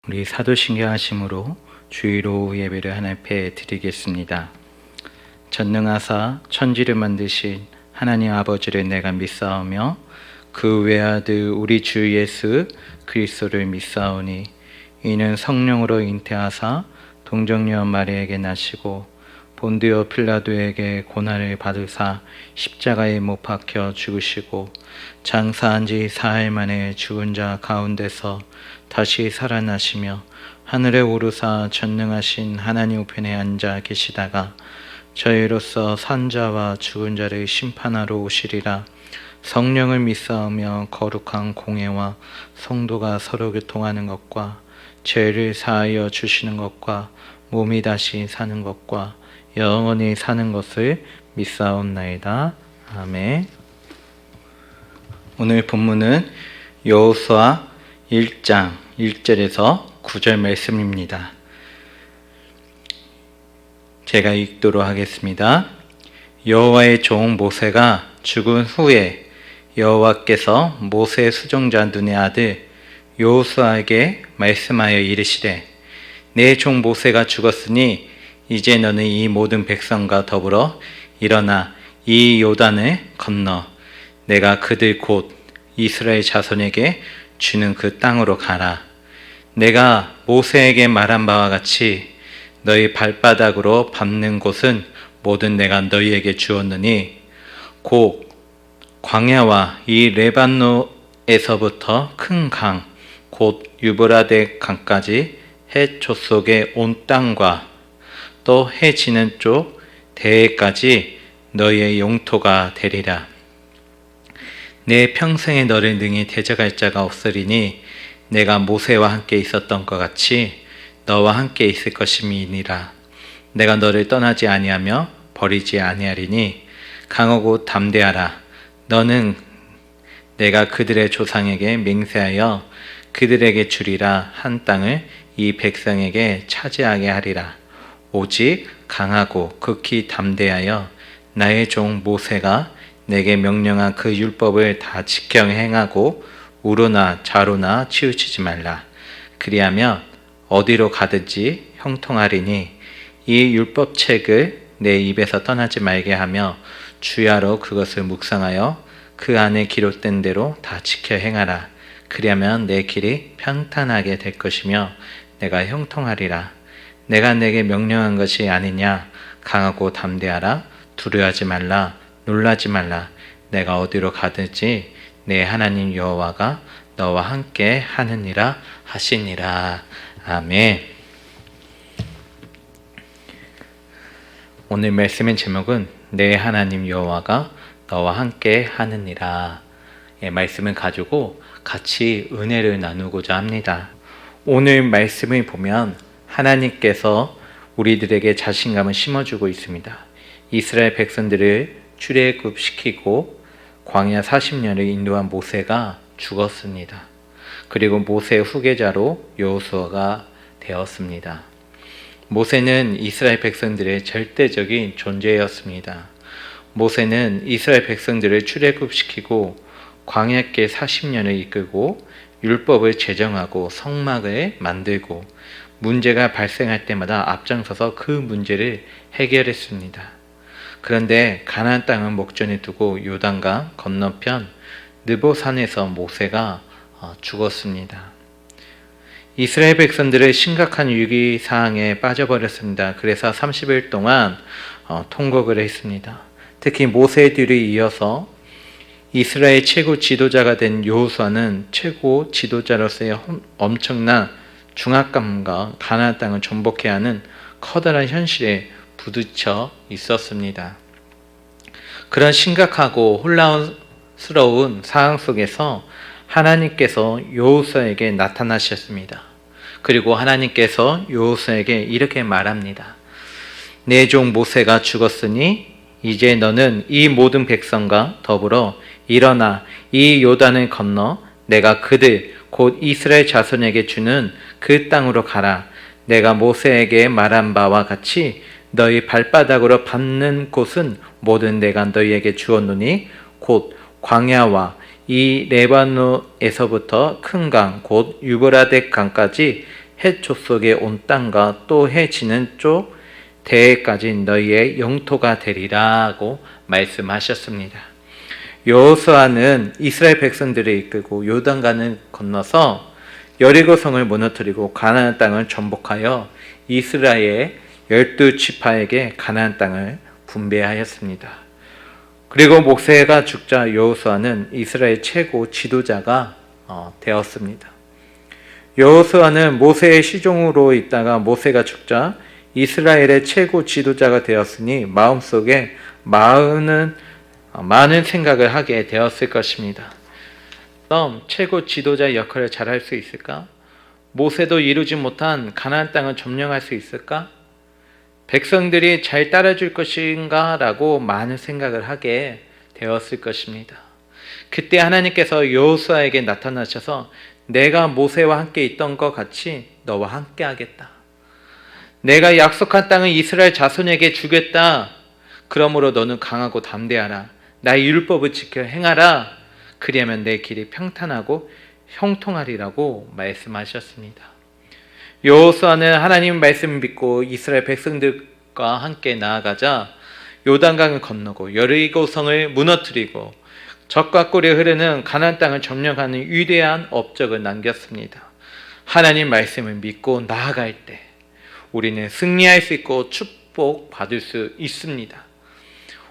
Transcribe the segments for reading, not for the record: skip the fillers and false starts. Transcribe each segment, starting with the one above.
우리 사도신경 하심으로 주일 오후 예배를 하나님 앞에 드리겠습니다. 전능하사 천지를 만드신 하나님 아버지를 내가 믿사오며 그 외아들 우리 주 예수 그리스도를 믿사오니 이는 성령으로 잉태하사 동정녀 마리아에게 나시고 본디오 필라도에게 고난을 받으사 십자가에 못 박혀 죽으시고 장사한 지 사흘 만에 죽은 자 가운데서 다시 살아나시며 하늘에 오르사 전능하신 하나님 우편에 앉아 계시다가 저희로서 산 자와 죽은 자를 심판하러 오시리라. 성령을 믿사오며 거룩한 공회와 성도가 서로 교통하는 것과 죄를 사하여 주시는 것과 몸이 다시 사는 것과 영원히 사는 것을 믿사옵나이다. 아멘. 오늘 본문은 여호수아 1장 1절에서 9절 말씀입니다. 제가 읽도록 하겠습니다. 여호와의 종 모세가 죽은 후에 여호와께서 모세의 수종자 눈의 아들 여호수아에게 말씀하여 이르시되 내 종 모세가 죽었으니 이제 너는 이 모든 백성과 더불어 일어나 이 요단을 건너 내가 그들 곧 이스라엘 자손에게 주는 그 땅으로 가라. 내가 모세에게 말한 바와 같이 너희 발바닥으로 밟는 곳은 모든 내가 너희에게 주었느니 곧 광야와 이 레반노에서부터 큰 강 곧 유브라데 강까지 해 족속의 온 땅과 또 해 지는 쪽 대해까지 너희의 영토가 되리라. 내 평생에 너를 능히 대적할 자가 없으리니 내가 모세와 함께 있었던 것 같이 너와 함께 있을 것임이니라. 내가 너를 떠나지 아니하며 버리지 아니하리니 강하고 담대하라. 너는 내가 그들의 조상에게 맹세하여 그들에게 주리라 한 땅을 이 백성에게 차지하게 하리라. 오직 강하고 극히 담대하여 나의 종 모세가 내게 명령한 그 율법을 다 지켜 행하고 우로나 좌로나 치우치지 말라. 그리하면 어디로 가든지 형통하리니 이 율법책을 내 입에서 떠나지 말게 하며 주야로 그것을 묵상하여 그 안에 기록된 대로 다 지켜 행하라. 그리하면 내 길이 평탄하게 될 것이며 내가 형통하리라. 내가 내게 명령한 것이 아니냐. 강하고 담대하라. 두려워하지 말라. 놀라지 말라. 내가 어디로 가든지 내 하나님 여호와가 너와 함께 하느니라 하시니라. 아멘. 오늘 말씀의 제목은 내 하나님 여호와가 너와 함께 하느니라. 말씀을 가지고 같이 은혜를 나누고자 합니다. 오늘 말씀을 보면 하나님께서 우리들에게 자신감을 심어주고 있습니다. 이스라엘 백성들을 출애굽시키고 광야 40년을 인도한 모세가 죽었습니다. 그리고 모세의 후계자로 여호수아가 되었습니다. 모세는 이스라엘 백성들의 절대적인 존재였습니다. 모세는 이스라엘 백성들을 출애굽시키고 광야길 40년을 이끌고 율법을 제정하고 성막을 만들고 문제가 발생할 때마다 앞장서서 그 문제를 해결했습니다. 그런데 가나안 땅을 목전에 두고 요단강 건너편 느보산에서 모세가 죽었습니다. 이스라엘 백성들의 심각한 위기 상황에 빠져버렸습니다. 그래서 30일 동안 통곡을 했습니다. 특히 모세 뒤를 이어서 이스라엘 최고 지도자가 된 여호수아는 최고 지도자로서의 엄청난 중압감과 가나안 땅을 정복해야 하는 커다란 현실에 부딪혀 있었습니다. 그런 심각하고 혼란스러운 상황 속에서 하나님께서 여호수아에게 나타나셨습니다. 그리고 하나님께서 여호수아에게 이렇게 말합니다. 내 종 모세가 죽었으니 이제 너는 이 모든 백성과 더불어 일어나 이 요단을 건너 내가 그들 곧 이스라엘 자손에게 주는 그 땅으로 가라. 내가 모세에게 말한 바와 같이 너희 발바닥으로 밟는 곳은 모든 내가 너희에게 주었노니 곧 광야와 이 레바노에서부터 큰 강 곧 유브라데 강까지 해 족속의 온 땅과 또 해 지는 쪽 대해까지 너희의 영토가 되리라고 말씀하셨습니다. 여호수아는 이스라엘 백성들을 이끌고 요단강을 건너서 여리고성을 무너뜨리고 가나안 땅을 정복하여 이스라엘 12지파에게 가나안 땅을 분배하였습니다. 그리고 모세가 죽자 여호수아는 이스라엘 최고 지도자가 되었습니다. 여호수아는 모세의 시종으로 있다가 모세가 죽자 이스라엘의 최고 지도자가 되었으니 마음속에 많은 생각을 하게 되었을 것입니다. 최고 지도자 역할을 잘할 수 있을까? 모세도 이루지 못한 가나안 땅을 점령할 수 있을까? 백성들이 잘 따라줄 것인가? 라고 많은 생각을 하게 되었을 것입니다. 그때 하나님께서 여호수아에게 나타나셔서 내가 모세와 함께 있던 것 같이 너와 함께 하겠다. 내가 약속한 땅을 이스라엘 자손에게 주겠다. 그러므로 너는 강하고 담대하라. 나의 율법을 지켜 행하라. 그리하면 내 길이 평탄하고 형통하리라고 말씀하셨습니다. 여호수아는 하나님 말씀을 믿고 이스라엘 백성들과 함께 나아가자 요단강을 건너고 여리고성을 무너뜨리고 적과 꿀이 흐르는 가나안 땅을 점령하는 위대한 업적을 남겼습니다. 하나님 말씀을 믿고 나아갈 때 우리는 승리할 수 있고 축복받을 수 있습니다.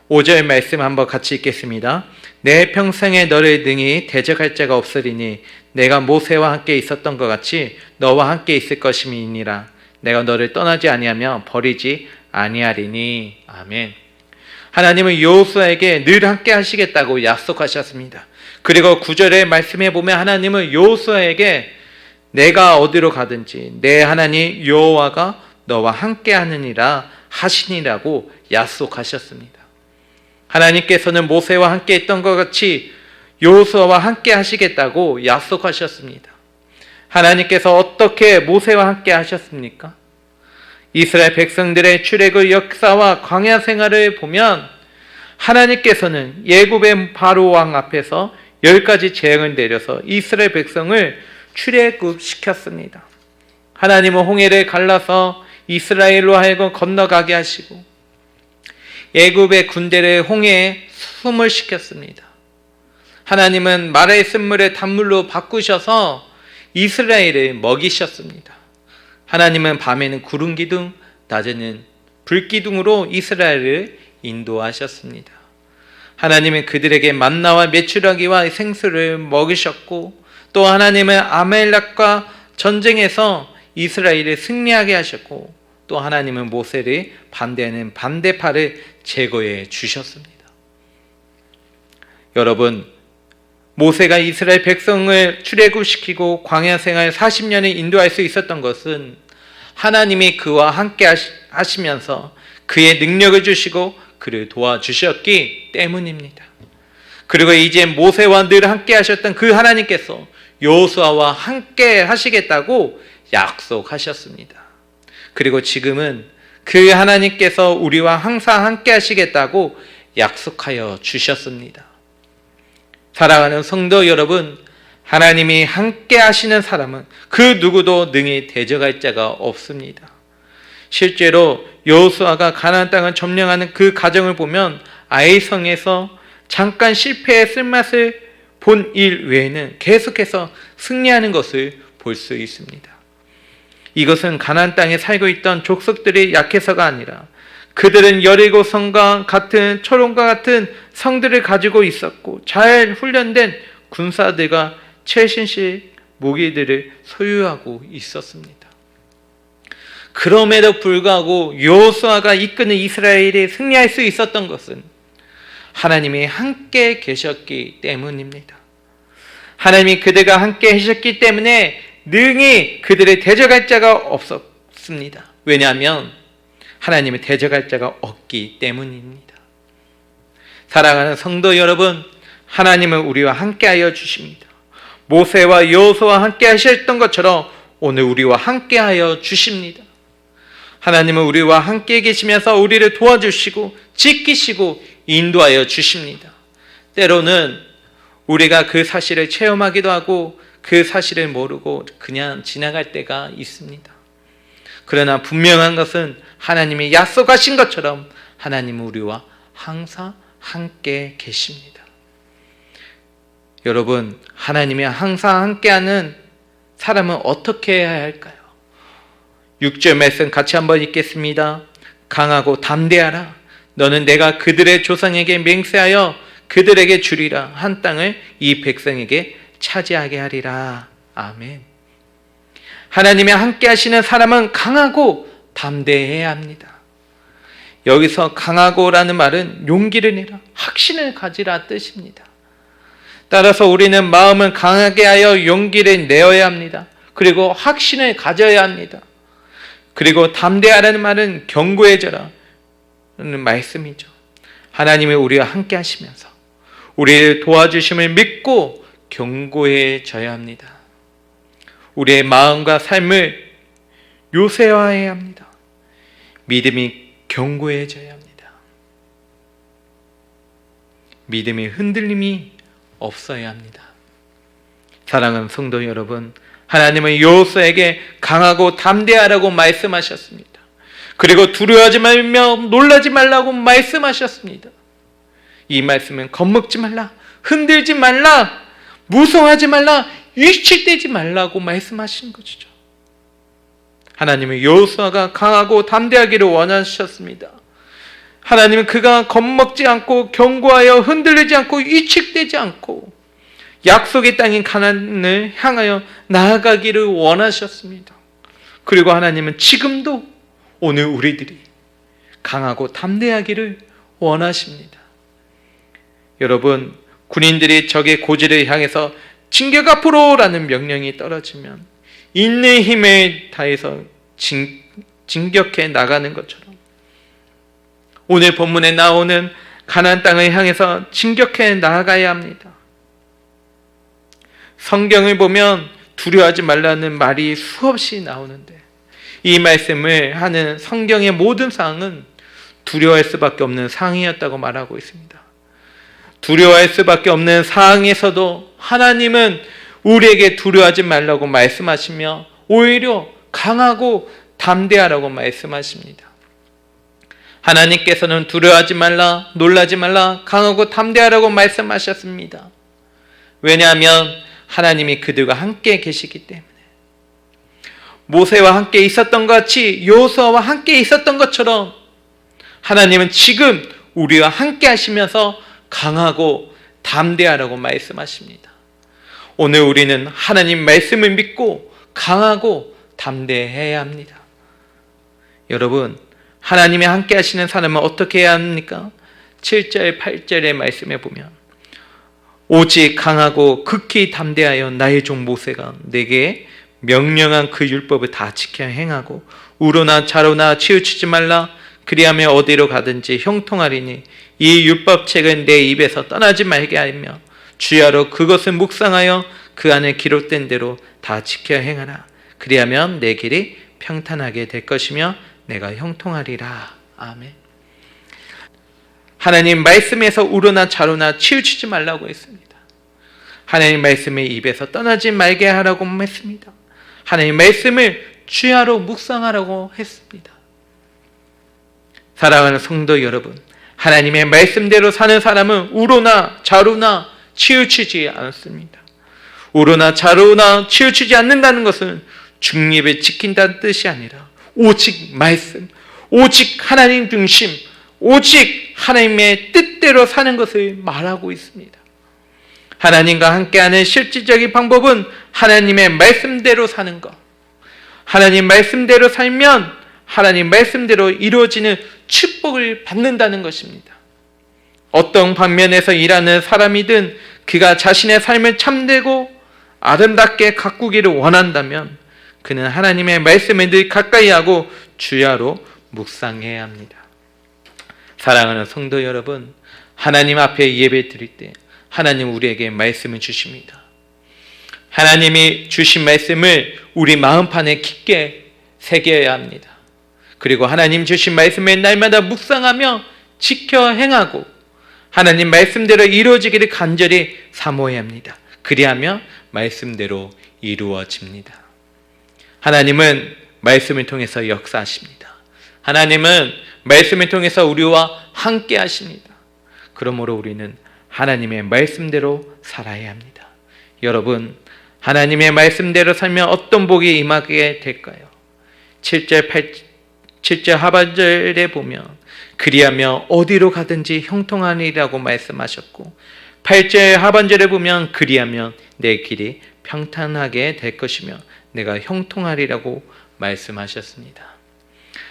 5절 말씀 한번 같이 읽겠습니다. 내 평생에 너를 능히 대적할 자가 없으리니 내가 모세와 함께 있었던 것 같이 너와 함께 있을 것임이니라. 내가 너를 떠나지 아니하며 버리지 아니하리니. 아멘. 하나님은 여호수아에게 늘 함께 하시겠다고 약속하셨습니다. 그리고 9절의 말씀에 보면 하나님은 여호수아에게 내가 어디로 가든지 내 하나님 여호와가 너와 함께 하느니라 하시니라고 약속하셨습니다. 하나님께서는 모세와 함께 했던 것 같이 여호수아와 함께 하시겠다고 약속하셨습니다. 하나님께서 어떻게 모세와 함께 하셨습니까? 이스라엘 백성들의 출애굽 역사와 광야 생활을 보면 하나님께서는 예굽의 바로 왕 앞에서 10가지 재앙을 내려서 이스라엘 백성을 출애굽시켰습니다. 하나님은 홍해를 갈라서 이스라엘로 하여금 건너가게 하시고 예굽의 군대를 홍해에 숨을 시켰습니다. 하나님은 말의 쓴물을 단물로 바꾸셔서 이스라엘을 먹이셨습니다. 하나님은 밤에는 구름 기둥, 낮에는 불 기둥으로 이스라엘을 인도하셨습니다. 하나님은 그들에게 만나와 메추라기와 생수를 먹이셨고 또 하나님은 아말렉과 전쟁에서 이스라엘을 승리하게 하셨고 또 하나님은 모세를 반대하는 반대파를 제거해 주셨습니다. 여러분, 모세가 이스라엘 백성을 출애굽시키고 광야 생활 40년을 인도할 수 있었던 것은 하나님이 그와 함께 하시면서 그의 능력을 주시고 그를 도와주셨기 때문입니다. 그리고 이제 모세와 늘 함께 하셨던 그 하나님께서 여호수아와 함께 하시겠다고 약속하셨습니다. 그리고 지금은 그 하나님께서 우리와 항상 함께 하시겠다고 약속하여 주셨습니다. 사랑하는 성도 여러분, 하나님이 함께 하시는 사람은 그 누구도 능히 대적할 자가 없습니다. 실제로 여호수아가 가나안 땅을 점령하는 그 과정을 보면 아이성에서 잠깐 실패의 쓴맛을 본 일 외에는 계속해서 승리하는 것을 볼 수 있습니다. 이것은 가나안 땅에 살고 있던 족속들이 약해서가 아니라 그들은 여리고성과 같은 초론과 같은 성들을 가지고 있었고 잘 훈련된 군사들과 최신식 무기들을 소유하고 있었습니다. 그럼에도 불구하고 여호수아가 이끄는 이스라엘이 승리할 수 있었던 것은 하나님이 함께 계셨기 때문입니다. 하나님이 그들과 함께 하셨기 때문에 능히 그들의 대적할 자가 없었습니다. 왜냐하면 하나님의 대적할 자가 없기 때문입니다. 사랑하는 성도 여러분, 하나님은 우리와 함께하여 주십니다. 모세와 여호수아와 함께 하셨던 것처럼 오늘 우리와 함께하여 주십니다. 하나님은 우리와 함께 계시면서 우리를 도와주시고 지키시고 인도하여 주십니다. 때로는 우리가 그 사실을 체험하기도 하고 그 사실을 모르고 그냥 지나갈 때가 있습니다. 그러나 분명한 것은 하나님이 약속하신 것처럼 하나님은 우리와 항상 함께 계십니다. 여러분, 하나님이 항상 함께하는 사람은 어떻게 해야 할까요? 6절 말씀 같이 한번 읽겠습니다. 강하고 담대하라. 너는 내가 그들의 조상에게 맹세하여 그들에게 주리라 한 땅을 이 백성에게 차지하게 하리라. 아멘. 하나님이 함께 하시는 사람은 강하고 담대해야 합니다. 여기서 강하고라는 말은 용기를 내라, 확신을 가지라 뜻입니다. 따라서 우리는 마음을 강하게 하여 용기를 내어야 합니다. 그리고 확신을 가져야 합니다. 그리고 담대하라는 말은 견고해져라 라는 말씀이죠. 하나님이 우리와 함께 하시면서 우리를 도와주심을 믿고 견고해져야 합니다. 우리의 마음과 삶을 요새화해야 합니다. 믿음이 견고해져야 합니다. 믿음의 흔들림이 없어야 합니다. 사랑하는 성도 여러분, 하나님은 여호수아에게 강하고 담대하라고 말씀하셨습니다. 그리고 두려워하지 말며 놀라지 말라고 말씀하셨습니다. 이 말씀은 겁먹지 말라, 흔들지 말라, 무서워하지 말라, 위축되지 말라고 말씀하신 것이죠. 하나님은 여호수아가 강하고 담대하기를 원하셨습니다. 하나님은 그가 겁먹지 않고 견고하여 흔들리지 않고 위축되지 않고 약속의 땅인 가나안을 향하여 나아가기를 원하셨습니다. 그리고 하나님은 지금도 오늘 우리들이 강하고 담대하기를 원하십니다. 여러분, 군인들이 적의 고지를 향해서 진격 앞으로라는 명령이 떨어지면 있는 힘을 다해서 진격해 나가는 것처럼 오늘 본문에 나오는 가나안 땅을 향해서 진격해 나아가야 합니다. 성경을 보면 두려워하지 말라는 말이 수없이 나오는데 이 말씀을 하는 성경의 모든 사항은 두려워할 수밖에 없는 사항이었다고 말하고 있습니다. 두려워할 수밖에 없는 사항에서도 하나님은 우리에게 두려워하지 말라고 말씀하시며 오히려 강하고 담대하라고 말씀하십니다. 하나님께서는 두려워하지 말라, 놀라지 말라, 강하고 담대하라고 말씀하셨습니다. 왜냐하면 하나님이 그들과 함께 계시기 때문에. 모세와 함께 있었던 것 같이 여호수아와 함께 있었던 것처럼 하나님은 지금 우리와 함께 하시면서 강하고 담대하라고 말씀하십니다. 오늘 우리는 하나님 말씀을 믿고 강하고 담대해야 합니다. 여러분, 하나님이 함께 하시는 사람은 어떻게 해야 합니까? 7절, 8절의 말씀에 보면 오직 강하고 극히 담대하여 나의 종 모세가 내게 명령한 그 율법을 다 지켜 행하고 우로나 좌로나 치우치지 말라. 그리하면 어디로 가든지 형통하리니 이 율법책은 내 입에서 떠나지 말게 하며 주야로 그것을 묵상하여 그 안에 기록된 대로 다 지켜 행하라. 그리하면 내 길이 평탄하게 될 것이며 내가 형통하리라. 아멘. 하나님 말씀에서 우로나 좌로나 치우치지 말라고 했습니다. 하나님 말씀의 입에서 떠나지 말게 하라고 했습니다. 하나님 말씀을 주야로 묵상하라고 했습니다. 사랑하는 성도 여러분, 하나님의 말씀대로 사는 사람은 우로나 좌로나 치우치지 않습니다. 우로나 좌로나 치우치지 않는다는 것은 중립을 지킨다는 뜻이 아니라 오직 말씀, 오직 하나님 중심, 오직 하나님의 뜻대로 사는 것을 말하고 있습니다. 하나님과 함께하는 실질적인 방법은 하나님의 말씀대로 사는 것. 하나님 말씀대로 살면 하나님 말씀대로 이루어지는 축복을 받는다는 것입니다. 어떤 방면에서 일하는 사람이든 그가 자신의 삶을 참되고 아름답게 가꾸기를 원한다면 그는 하나님의 말씀에 늘 가까이 하고 주야로 묵상해야 합니다. 사랑하는 성도 여러분, 하나님 앞에 예배 드릴 때 하나님 우리에게 말씀을 주십니다. 하나님이 주신 말씀을 우리 마음판에 깊게 새겨야 합니다. 그리고 하나님 주신 말씀을 날마다 묵상하며 지켜 행하고 하나님 말씀대로 이루어지기를 간절히 사모해야 합니다. 그리하면 말씀대로 이루어집니다. 하나님은 말씀을 통해서 역사하십니다. 하나님은 말씀을 통해서 우리와 함께 하십니다. 그러므로 우리는 하나님의 말씀대로 살아야 합니다. 여러분, 하나님의 말씀대로 살면 어떤 복이 임하게 될까요? 7절 하반절에 보면 그리하며 어디로 가든지 형통하리라고 말씀하셨고, 8절 하반절에 보면 그리하면 내 길이 평탄하게 될 것이며 내가 형통하리라고 말씀하셨습니다.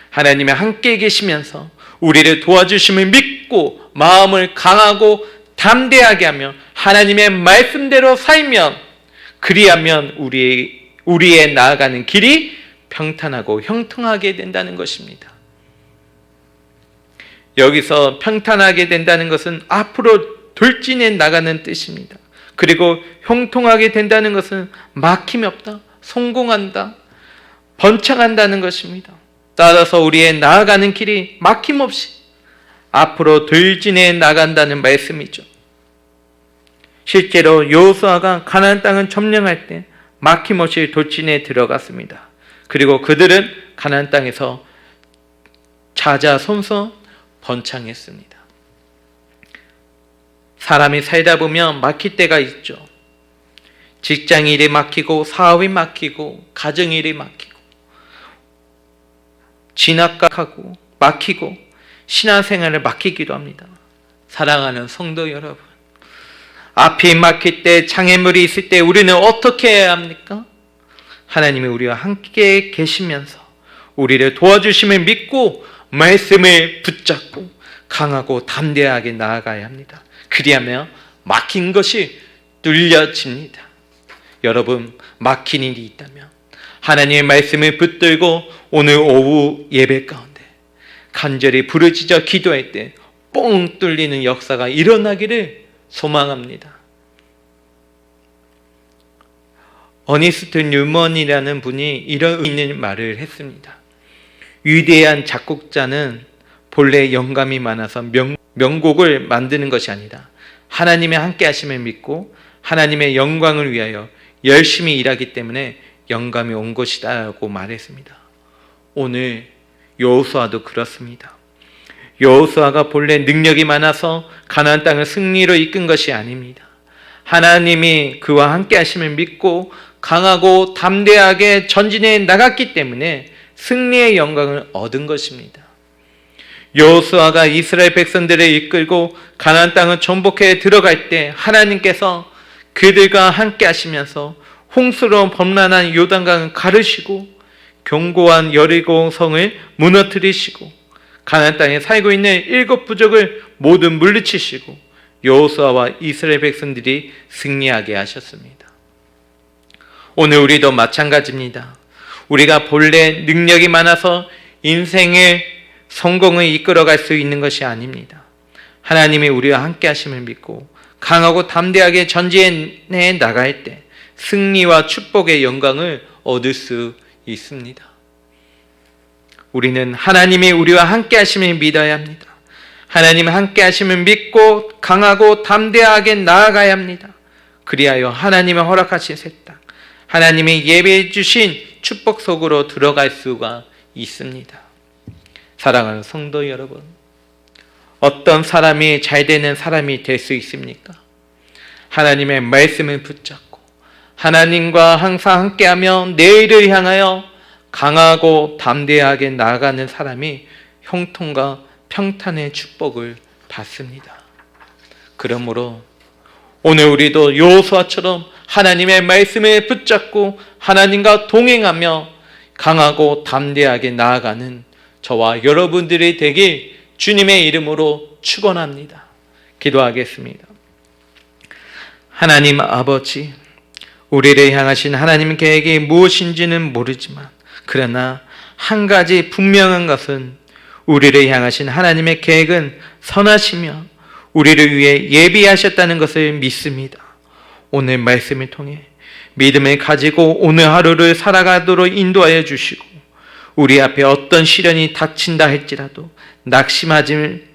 하나님이 함께 계시면서 우리를 도와주심을 믿고 마음을 강하고 담대하게 하며 하나님의 말씀대로 살면, 그리하면 우리의 나아가는 길이 평탄하고 형통하게 된다는 것입니다. 여기서 평탄하게 된다는 것은 앞으로 돌진해 나가는 뜻입니다. 그리고 형통하게 된다는 것은 막힘이 없다, 성공한다, 번창한다는 것입니다. 따라서 우리의 나아가는 길이 막힘없이 앞으로 돌진해 나간다는 말씀이죠. 실제로 여호수아가 가나안 땅을 점령할 때 막힘없이 돌진해 들어갔습니다. 그리고 그들은 가나안 땅에서 자자손손 번창했습니다. 사람이 살다 보면 막힐 때가 있죠. 직장일이 막히고, 사업이 막히고, 가정일이 막히고, 진학하고 막히고, 신앙생활을 막히기도 합니다. 사랑하는 성도 여러분, 앞이 막힐 때, 장애물이 있을 때 우리는 어떻게 해야 합니까? 하나님이 우리와 함께 계시면서 우리를 도와주심을 믿고 말씀을 붙잡고 강하고 담대하게 나아가야 합니다. 그리하면 막힌 것이 뚫려집니다. 여러분, 막힌 일이 있다면 하나님의 말씀을 붙들고 오늘 오후 예배 가운데 간절히 부르짖어 기도할 때 뻥 뚫리는 역사가 일어나기를 소망합니다. 어니스트 뉴먼이라는 분이 이런 있는 말을 했습니다. 위대한 작곡자는 본래 영감이 많아서 명곡을 만드는 것이 아니다, 하나님의 함께 하심을 믿고 하나님의 영광을 위하여 열심히 일하기 때문에 영감이 온 것이다 라고 말했습니다. 오늘 여호수아도 그렇습니다. 여호수아가 본래 능력이 많아서 가나안 땅을 승리로 이끈 것이 아닙니다. 하나님이 그와 함께 하심을 믿고 강하고 담대하게 전진해 나갔기 때문에 승리의 영광을 얻은 것입니다. 여호수아가 이스라엘 백성들을 이끌고 가나안 땅을 정복해 들어갈 때 하나님께서 그들과 함께 하시면서 홍수로 범람한 요단강을 가르시고 견고한 여리고 성을 무너뜨리시고 가나안 땅에 살고 있는 7 부족을 모두 물리치시고 여호수아와 이스라엘 백성들이 승리하게 하셨습니다. 오늘 우리도 마찬가지입니다. 우리가 본래 능력이 많아서 인생의 성공을 이끌어갈 수 있는 것이 아닙니다. 하나님이 우리와 함께 하심을 믿고 강하고 담대하게 전진해 나갈 때 승리와 축복의 영광을 얻을 수 있습니다. 우리는 하나님이 우리와 함께 하심을 믿어야 합니다. 하나님 함께 하심을 믿고 강하고 담대하게 나아가야 합니다. 그리하여 하나님의 허락하신 새 땅, 하나님이 예배해 주신 축복 속으로 들어갈 수가 있습니다. 사랑하는 성도 여러분, 어떤 사람이 잘 되는 사람이 될 수 있습니까? 하나님의 말씀을 붙잡고 하나님과 항상 함께하며 내일을 향하여 강하고 담대하게 나아가는 사람이 형통과 평탄의 축복을 받습니다. 그러므로 오늘 우리도 여호수아처럼 하나님의 말씀을 붙잡고 하나님과 동행하며 강하고 담대하게 나아가는 저와 여러분들이 되길 주님의 이름으로 축원합니다. 기도하겠습니다. 하나님 아버지, 우리를 향하신 하나님 계획이 무엇인지는 모르지만 그러나 한 가지 분명한 것은 우리를 향하신 하나님의 계획은 선하시며 우리를 위해 예비하셨다는 것을 믿습니다. 오늘 말씀을 통해 믿음을 가지고 오늘 하루를 살아가도록 인도하여 주시고 우리 앞에 어떤 시련이 닥친다 할지라도 낙심하지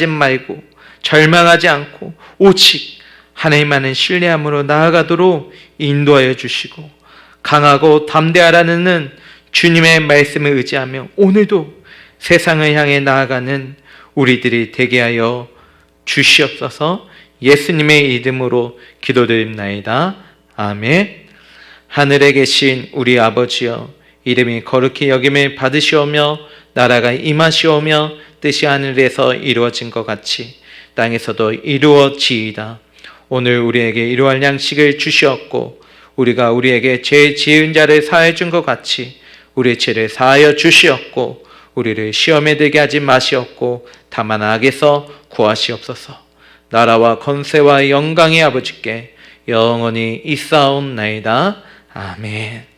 말고 절망하지 않고 오직 하나님만은 신뢰함으로 나아가도록 인도하여 주시고 강하고 담대하라는 주님의 말씀을 의지하며 오늘도 세상을 향해 나아가는 우리들이 되게 하여 주시옵소서. 예수님의 이름으로 기도드립나이다. 아멘. 하늘에 계신 우리 아버지여, 이름이 거룩히 여김을 받으시오며 나라가 임하시오며 뜻이 하늘에서 이루어진 것 같이 땅에서도 이루어지이다. 오늘 우리에게 일용할 양식을 주시었고 우리가 우리에게 죄 지은 자를 사하여 준 것 같이 우리의 죄를 사하여 주시었고 우리를 시험에 들게 하지 마시옵고 다만 악에서 구하시옵소서. 나라와 권세와 영광의 아버지께 영원히 있사옵나이다. 아멘.